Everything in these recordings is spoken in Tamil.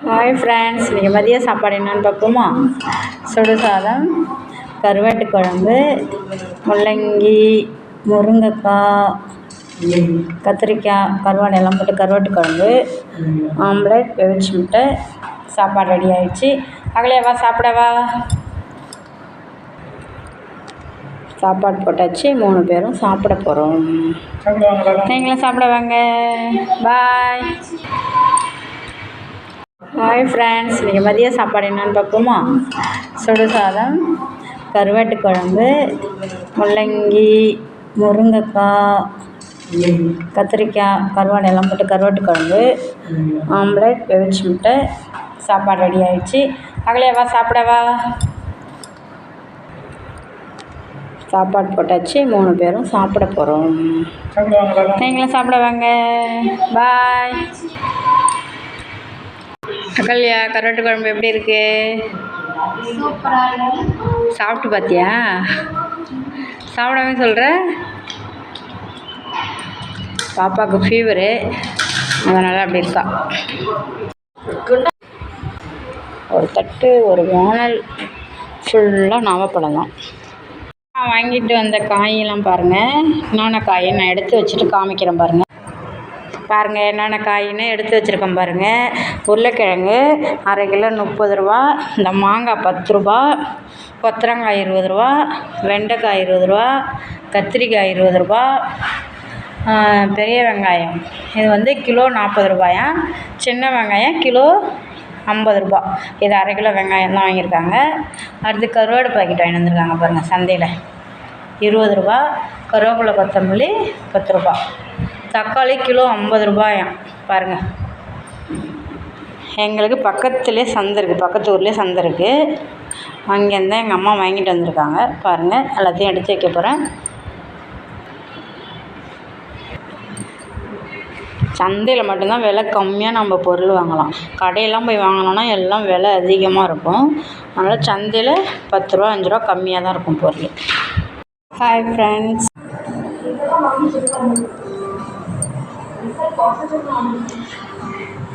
ஹாய் ஃப்ரெண்ட்ஸ், இன்றைக்கி மதிய சாப்பாடு என்னென்னு பார்ப்போமா? சுடு சாதம், கருவாட்டு குழம்பு, முள்ளங்கி, முருங்கைக்காய், கத்திரிக்காய், கருவாடு எல்லாம் போட்டு கருவாட்டு குழம்பு, ஆம்லெட், வெவிச்சு முட்டை. சாப்பாடு ரெடி ஆகிடுச்சு. அகலையாவா சாப்பிடவா? சாப்பாடு போட்டாச்சு. 3 பேரும் சாப்பிட போகிறோம். நீங்களும் சாப்பிட வாங்க. பாய். ஹாய் ஃப்ரெண்ட்ஸ், இன்றைக்கி மதிய சாப்பாடு என்னென்னு பார்ப்போமா? சுடு சாதம், கருவாட்டு குழம்பு, முள்ளங்கி, முருங்கைக்காய், கத்திரிக்காய், கருவாடு எல்லாம் போட்டு கருவாட்டு குழம்பு, ஆம்லெட், வெவிச்சு முட்டை. சாப்பாடு ரெடி ஆகிடுச்சு. அகலையாவா சாப்பிடவா? சாப்பாடு போட்டாச்சு. 3 பேரும் சாப்பிட போகிறோம். நீங்களும் சாப்பிட வாங்க. பாய். அகல்யா, கருவாட்டு குழம்பு எப்படி இருக்கு? சாப்பிட்டு பார்த்தியா? சாப்பிடாம சொல்கிற? பாப்பாவுக்கு ஃபீவரு, அதனால் அப்படி இருக்கா. ஒரு தட்டு, ஒரு வானல் ஃபுல்லாக நாவப்பழம் தான். வாங்கிட்டு வந்த காயெல்லாம் பாருங்கள். என்னென்ன காய் நான் எடுத்து வச்சுட்டு காமிக்கிறேன் பாருங்கள். என்னென்ன காயின்னு எடுத்து வச்சுருக்கேன் பாருங்கள். உருளைக்கிழங்கு அரை கிலோ 30 ரூபா, இந்த மாங்காய் 10 ரூபா, கொத்தரங்காய் 20 ரூபா, வெண்டைக்காய் 20 ரூபா, கத்திரிக்காய் 20 ரூபா, பெரிய வெங்காயம் இது வந்து கிலோ 40 ரூபாயா, சின்ன வெங்காயம் கிலோ 50 ரூபா. இது அரை கிலோ வெங்காயம் தான் வாங்கியிருக்காங்க. அடுத்து கருவாடு பாக்கெட் வாங்கி வந்துருக்காங்க பாருங்கள். சந்தையில் 20 ரூபா, கருவேப்பிலை கொத்தமல்லி 10 ரூபா, தக்காளி கிலோ 50 ரூபாயாம் பாருங்கள். எங்களுக்கு பக்கத்துலேயே சந்தை இருக்குது, பக்கத்து ஊர்லேயே சந்தை இருக்குது. அங்கேருந்து எங்கள் அம்மா வாங்கிட்டு வந்திருக்காங்க பாருங்கள். எல்லாத்தையும் எடுத்து வைக்க போகிறேன். சந்தையில் மட்டும்தான் விலை கம்மியாக நம்ம பொருள் வாங்கலாம். கடையெல்லாம் போய் வாங்கினோன்னா எல்லாம் விலை அதிகமாக இருக்கும். அதனால் சந்தையில் 10 ரூபா 5 ரூபா கம்மியாக தான் இருக்கும் பொருள். Hi friends,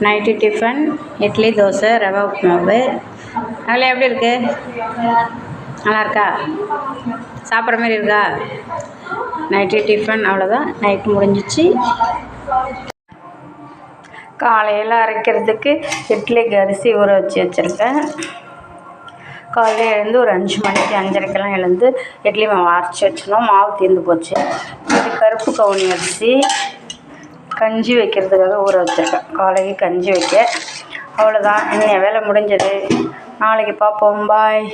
night tiffin idli, dosa, ரவை உப்புமாவு. அதில் எப்படி இருக்குது? நல்லா இருக்கா? சாப்பிட்ற மாதிரி இருக்கா? நைட்டு டிஃபன் அவ்வளோதான். நைட்டு முடிஞ்சிச்சு. காலையில் அரைக்கிறதுக்கு இட்லிக்கு அரிசி ஊற வச்சுருக்கேன். காலையில் எழுந்து ஒரு 5 மணிக்கு 5:30க்கெல்லாம் எழுந்து இட்லி மாவு அரைச்சி வச்சிடணும். மாவு தீர்ந்து போச்சு. இது கருப்பு கவுனி அரிசி கஞ்சி வைக்கிறதுக்காக ஊற வச்சுருக்கேன். காலைக்கு கஞ்சி வைக்க. அவ்வளோதான். இன்னைய வேலை முடிஞ்சது. நாளைக்கு பார்ப்போம். பாய்.